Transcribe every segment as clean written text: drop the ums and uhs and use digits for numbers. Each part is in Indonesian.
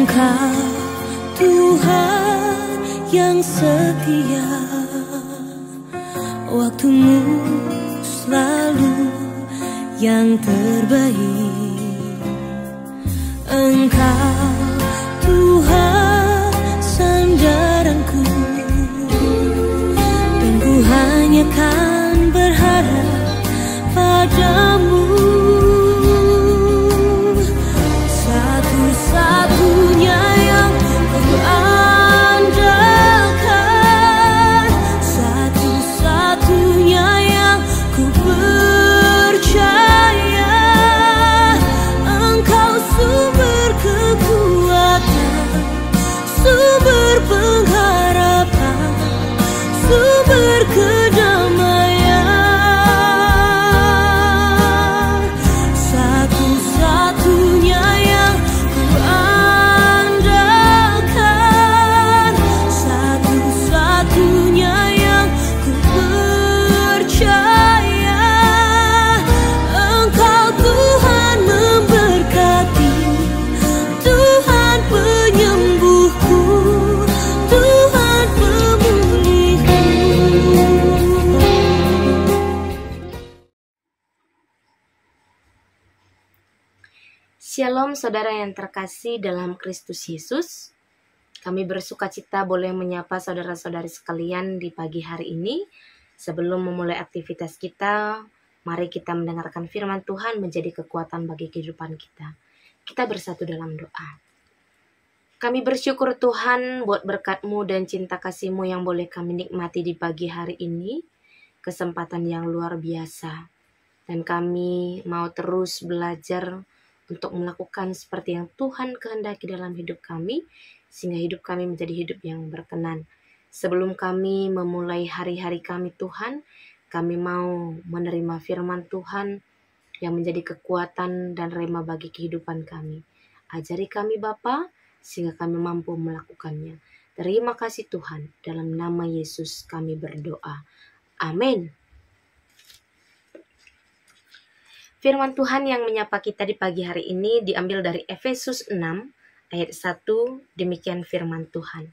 Engkau Tuhan yang setia, waktumu selalu yang terbaik. Engkau Tuhan sandaranku, dan ku hanya kan berharap padamu. Satu-satunya yang ku andalkan, satu-satunya yang ku percaya. Engkau sumber kekuatan, sumber pengharapan, sumber kedamaian. Satu-satunya yang ku andalkan, satu-satunya yang ku percaya. Engkau Tuhan memberkati, Tuhan penyembuhku, Tuhan pemulihku. Shalom saudara yang terkasih dalam Kristus Yesus. Kami bersuka cita boleh menyapa saudara-saudari sekalian di pagi hari ini. Sebelum memulai aktivitas kita, mari kita mendengarkan firman Tuhan menjadi kekuatan bagi kehidupan kita. Kita bersatu dalam doa. Kami bersyukur Tuhan buat berkat-Mu dan cinta kasih-Mu yang boleh kami nikmati di pagi hari ini. Kesempatan yang luar biasa. Dan kami mau terus belajar untuk melakukan seperti yang Tuhan kehendaki dalam hidup kami, sehingga hidup kami menjadi hidup yang berkenan. Sebelum kami memulai hari-hari kami Tuhan, kami mau menerima firman Tuhan yang menjadi kekuatan dan rema bagi kehidupan kami. Ajari kami Bapa, sehingga kami mampu melakukannya. Terima kasih Tuhan, dalam nama Yesus kami berdoa. Amin. Firman Tuhan yang menyapa kita di pagi hari ini diambil dari Efesus 6 ayat 1, demikian firman Tuhan.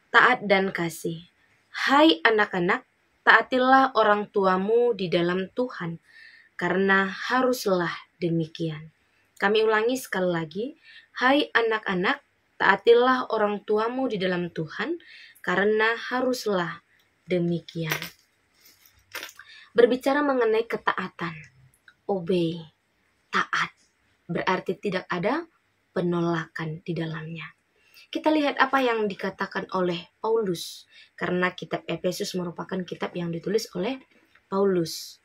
Taat dan kasih. Hai anak-anak, taatilah orang tuamu di dalam Tuhan, karena haruslah demikian. Kami ulangi sekali lagi. Hai anak-anak, taatilah orang tuamu di dalam Tuhan, karena haruslah demikian. Berbicara mengenai ketaatan. Obey, taat, berarti tidak ada penolakan di dalamnya. Kita lihat apa yang dikatakan oleh Paulus, karena kitab Efesus merupakan kitab yang ditulis oleh Paulus.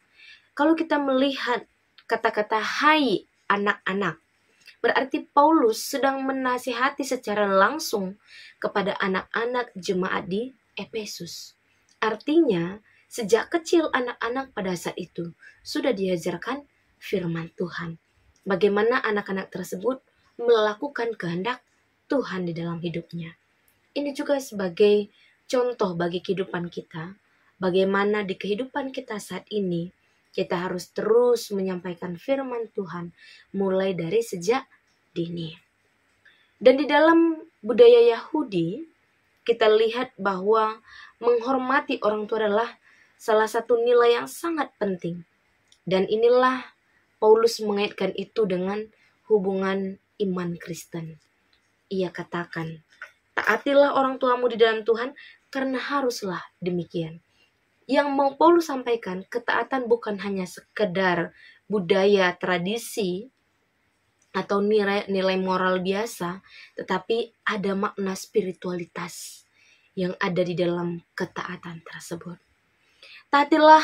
Kalau kita melihat kata-kata hai anak-anak, berarti Paulus sedang menasihati secara langsung kepada anak-anak jemaat di Efesus. Artinya, sejak kecil anak-anak pada saat itu sudah diajarkan firman Tuhan. Bagaimana anak-anak tersebut melakukan kehendak Tuhan di dalam hidupnya. Ini juga sebagai contoh bagi kehidupan kita. Bagaimana di kehidupan kita saat ini, kita harus terus menyampaikan firman Tuhan mulai dari sejak dini. Dan di dalam budaya Yahudi, kita lihat bahwa menghormati orang tua adalah salah satu nilai yang sangat penting. Dan inilah Paulus mengaitkan itu dengan hubungan iman Kristen. Ia katakan, taatilah orang tuamu di dalam Tuhan karena haruslah demikian. Yang mau Paulus sampaikan, ketaatan bukan hanya sekedar budaya, tradisi, atau nilai moral biasa, tetapi ada makna spiritualitas yang ada di dalam ketaatan tersebut. Taatilah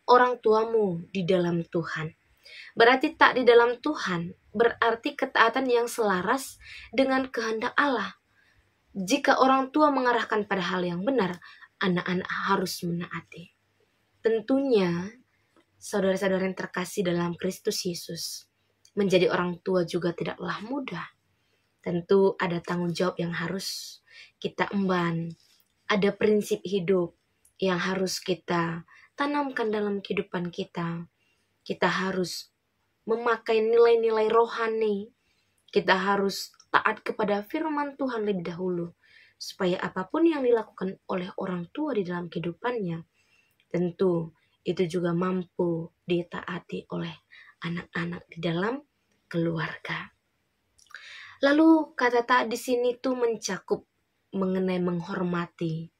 orang tuamu di dalam Tuhan. Berarti tak di dalam Tuhan, berarti ketaatan yang selaras dengan kehendak Allah. Jika orang tua mengarahkan pada hal yang benar, anak-anak harus menaati. Tentunya, saudara-saudara yang terkasih dalam Kristus Yesus, menjadi orang tua juga tidaklah mudah. Tentu ada tanggung jawab yang harus kita emban. Ada prinsip hidup yang harus kita tanamkan dalam kehidupan kita. Kita harus memakai nilai-nilai rohani. Kita harus taat kepada firman Tuhan lebih dahulu, supaya apapun yang dilakukan oleh orang tua di dalam kehidupannya, tentu itu juga mampu ditaati oleh anak-anak di dalam keluarga. Lalu kata taat di sini tuh mencakup mengenai menghormati,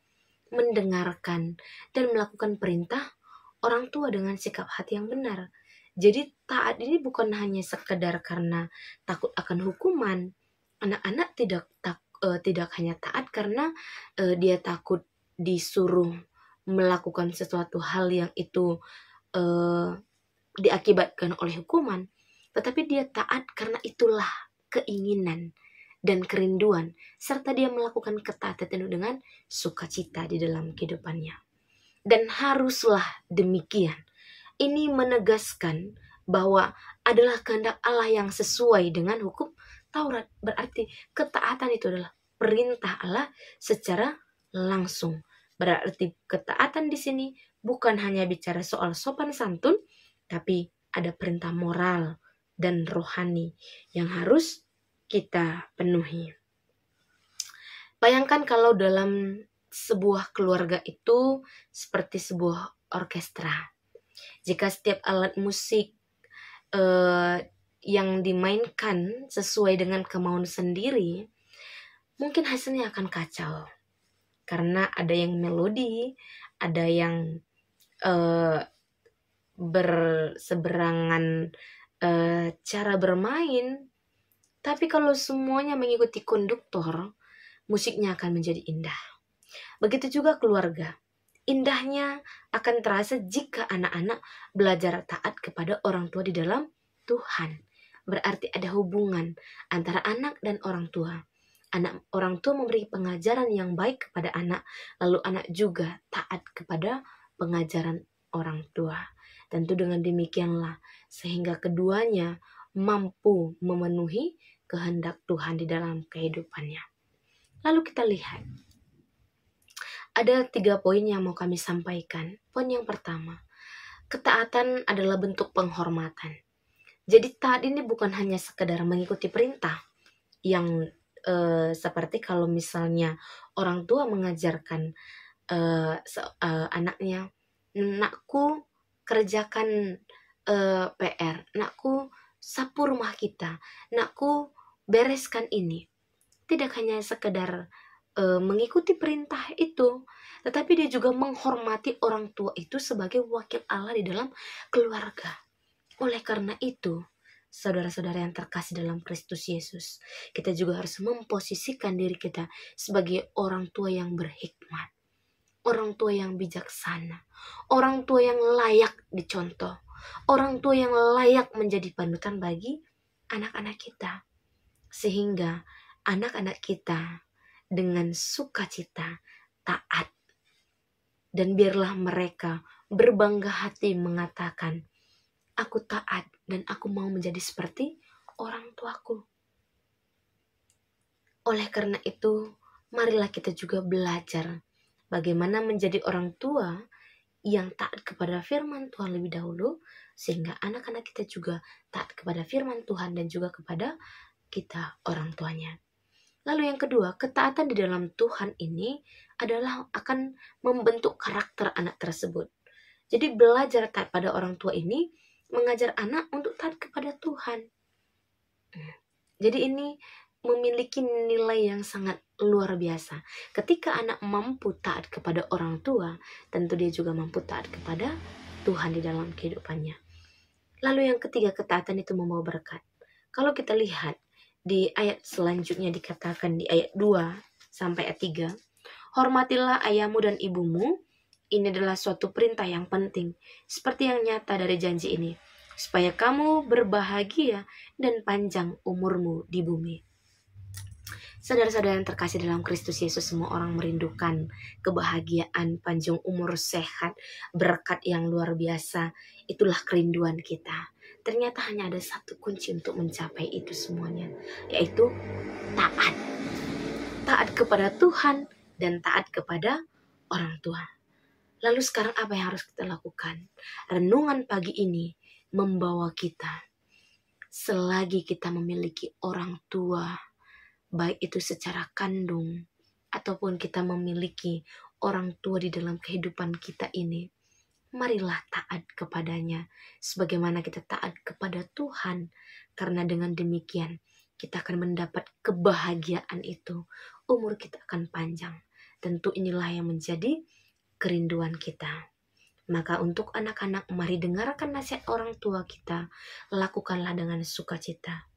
mendengarkan, dan melakukan perintah orang tua dengan sikap hati yang benar. Jadi taat ini bukan hanya sekedar karena takut akan hukuman. Anak-anak tidak hanya taat karena dia takut disuruh melakukan sesuatu hal yang itu diakibatkan oleh hukuman, tetapi dia taat karena itulah keinginan dan kerinduan, serta dia melakukan ketaatan penuh dengan sukacita di dalam kehidupannya. Dan haruslah demikian. Ini menegaskan bahwa adalah kehendak Allah yang sesuai dengan hukum Taurat. Berarti ketaatan itu adalah perintah Allah secara langsung. Berarti ketaatan di sini bukan hanya bicara soal sopan santun, tapi ada perintah moral dan rohani yang harus kita penuhi. Bayangkan kalau dalam sebuah keluarga itu seperti sebuah orkestra. Jika setiap alat musik yang dimainkan sesuai dengan kemauan sendiri, mungkin hasilnya akan kacau. Karena ada yang melodi, ada yang berseberangan cara bermain. Tapi kalau semuanya mengikuti konduktor, musiknya akan menjadi indah. Begitu juga keluarga. Indahnya akan terasa jika anak-anak belajar taat kepada orang tua di dalam Tuhan. Berarti ada hubungan antara anak dan orang tua. Orang tua memberi pengajaran yang baik kepada anak, lalu anak juga taat kepada pengajaran orang tua. Tentu dengan demikianlah sehingga keduanya mampu memenuhi kehendak Tuhan di dalam kehidupannya. Lalu kita lihat. Ada 3 poin yang mau kami sampaikan. Poin yang pertama, ketaatan adalah bentuk penghormatan. Jadi taat ini bukan hanya sekedar mengikuti perintah yang seperti kalau misalnya orang tua mengajarkan anaknya, nakku kerjakan PR, nakku sapu rumah kita, nakku bereskan ini. Tidak hanya sekedar mengikuti perintah itu, tetapi dia juga menghormati orang tua itu sebagai wakil Allah di dalam keluarga. Oleh karena itu, saudara-saudara yang terkasih dalam Kristus Yesus, kita juga harus memposisikan diri kita sebagai orang tua yang berhikmat, orang tua yang bijaksana, orang tua yang layak dicontoh, orang tua yang layak menjadi panutan bagi anak-anak kita, sehingga anak-anak kita dengan sukacita taat, dan biarlah mereka berbangga hati mengatakan, aku taat dan aku mau menjadi seperti orang tuaku. Oleh karena itu, marilah kita juga belajar bagaimana menjadi orang tua yang taat kepada firman Tuhan lebih dahulu, sehingga anak-anak kita juga taat kepada firman Tuhan dan juga kepada kita orang tuanya. Lalu yang kedua, ketaatan di dalam Tuhan ini adalah akan membentuk karakter anak tersebut. Jadi belajar taat pada orang tua ini mengajar anak untuk taat kepada Tuhan. Jadi ini memiliki nilai yang sangat luar biasa. Ketika anak mampu taat kepada orang tua, tentu dia juga mampu taat kepada Tuhan di dalam kehidupannya. Lalu yang ketiga, ketaatan itu membawa berkat. Kalau kita lihat di ayat selanjutnya dikatakan di ayat 2 sampai ayat 3, hormatilah ayahmu dan ibumu. Ini adalah suatu perintah yang penting, seperti yang nyata dari janji ini, supaya kamu berbahagia dan panjang umurmu di bumi. Saudara-saudara yang terkasih dalam Kristus Yesus, semua orang merindukan kebahagiaan, panjang umur, sehat, berkat yang luar biasa. Itulah kerinduan kita. Ternyata hanya ada satu kunci untuk mencapai itu semuanya, yaitu taat. Taat kepada Tuhan dan taat kepada orang tua. Lalu sekarang apa yang harus kita lakukan? Renungan pagi ini membawa kita, selagi kita memiliki orang tua baik itu secara kandung ataupun kita memiliki orang tua di dalam kehidupan kita ini, marilah taat kepadanya sebagaimana kita taat kepada Tuhan, karena dengan demikian kita akan mendapat kebahagiaan itu. Umur kita akan panjang. Tentu inilah yang menjadi kerinduan kita. Maka untuk anak-anak, mari dengarkan nasihat orang tua kita, lakukanlah dengan sukacita.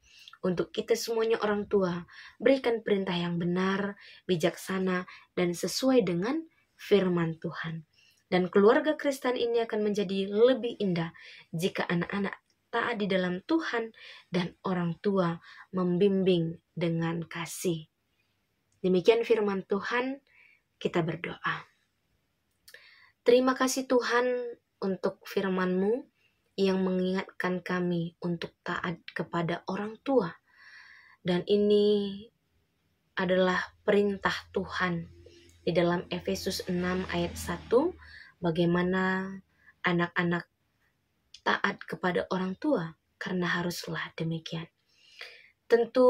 Untuk kita semuanya orang tua, berikan perintah yang benar, bijaksana, dan sesuai dengan firman Tuhan. Dan keluarga Kristen ini akan menjadi lebih indah jika anak-anak taat di dalam Tuhan dan orang tua membimbing dengan kasih. Demikian firman Tuhan, kita berdoa. Terima kasih Tuhan untuk firman-Mu yang mengingatkan kami untuk taat kepada orang tua. Dan ini adalah perintah Tuhan di dalam Efesus 6 ayat 1, bagaimana anak-anak taat kepada orang tua, karena haruslah demikian. Tentu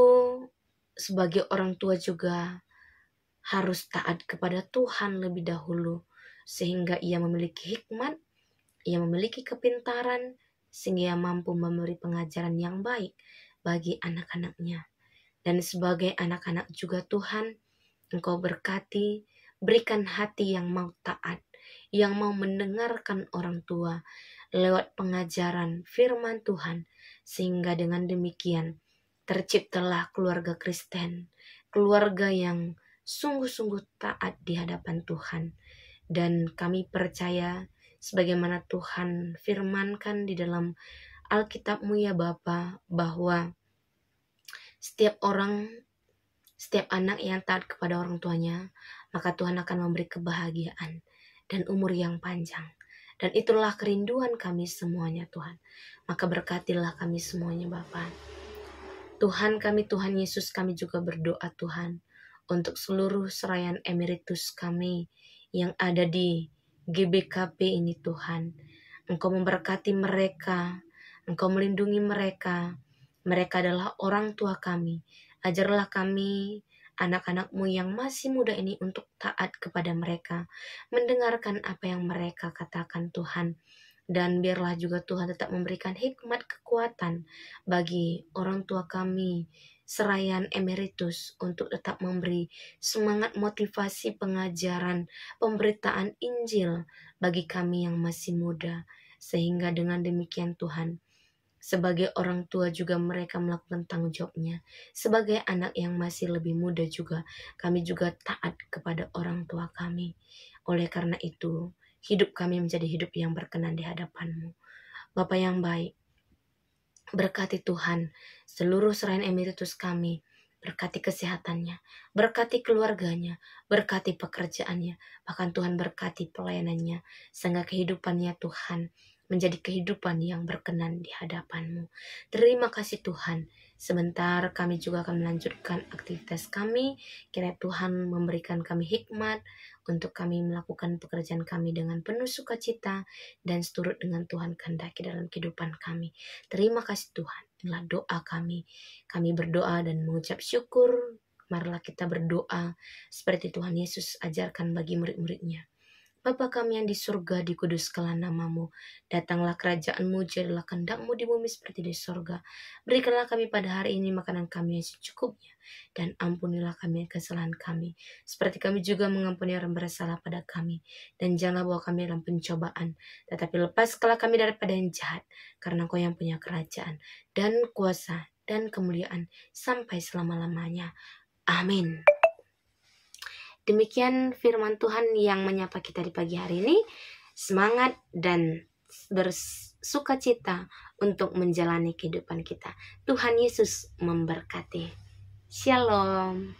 sebagai orang tua juga harus taat kepada Tuhan lebih dahulu, sehingga ia memiliki hikmat, ia memiliki kepintaran, sehingga ia mampu memberi pengajaran yang baik bagi anak-anaknya. Dan sebagai anak-anak juga Tuhan, Engkau berkati, berikan hati yang mau taat, yang mau mendengarkan orang tua lewat pengajaran firman Tuhan, sehingga dengan demikian terciptalah keluarga Kristen, keluarga yang sungguh-sungguh taat di hadapan Tuhan. Dan kami percaya sebagaimana Tuhan firmankan di dalam Alkitab-Mu ya Bapa, bahwa setiap anak yang taat kepada orang tuanya, maka Tuhan akan memberi kebahagiaan dan umur yang panjang. Dan itulah kerinduan kami semuanya Tuhan. Maka berkatilah kami semuanya Bapa. Tuhan kami, Tuhan Yesus, kami juga berdoa Tuhan untuk seluruh serayan emeritus kami yang ada di GBKP ini Tuhan. Engkau memberkati mereka, Engkau melindungi mereka. Mereka adalah orang tua kami. Ajarlah kami, anak-anak-Mu yang masih muda ini, untuk taat kepada mereka, mendengarkan apa yang mereka katakan Tuhan. Dan biarlah juga Tuhan tetap memberikan hikmat kekuatan bagi orang tua kami, serayan emeritus, untuk tetap memberi semangat motivasi pengajaran, pemberitaan Injil bagi kami yang masih muda. Sehingga dengan demikian Tuhan, sebagai orang tua juga mereka melakukan tanggung jawabnya. Sebagai anak yang masih lebih muda juga, kami juga taat kepada orang tua kami. Oleh karena itu, hidup kami menjadi hidup yang berkenan di hadapan-Mu. Bapa yang baik, berkati Tuhan seluruh serayan emeritus kami, berkati kesehatannya, berkati keluarganya, berkati pekerjaannya, bahkan Tuhan berkati pelayanannya, sehingga kehidupannya Tuhan menjadi kehidupan yang berkenan di hadapan-Mu. Terima kasih Tuhan. Sebentar kami juga akan melanjutkan aktivitas kami. Kiranya Tuhan memberikan kami hikmat untuk kami melakukan pekerjaan kami dengan penuh sukacita dan seturut dengan Tuhan kehendaki dalam kehidupan kami. Terima kasih Tuhan. Inilah doa kami. Kami berdoa dan mengucap syukur. Marilah kita berdoa seperti Tuhan Yesus ajarkan bagi murid-muridnya. Bapa kami yang di surga, dikuduskanlah nama-Mu. Datanglah kerajaan-Mu, jadilah kehendak-Mu di bumi seperti di surga. Berikanlah kami pada hari ini makanan kami yang secukupnya. Dan ampunilah kami kesalahan kami, seperti kami juga mengampuni orang bersalah pada kami. Dan janganlah bawa kami dalam pencobaan, tetapi lepaskanlah kami daripada yang jahat. Karena Kau yang punya kerajaan, dan kuasa, dan kemuliaan, sampai selama-lamanya. Amin. Demikian firman Tuhan yang menyapa kita di pagi hari ini. Semangat dan bersukacita untuk menjalani kehidupan kita. Tuhan Yesus memberkati. Shalom.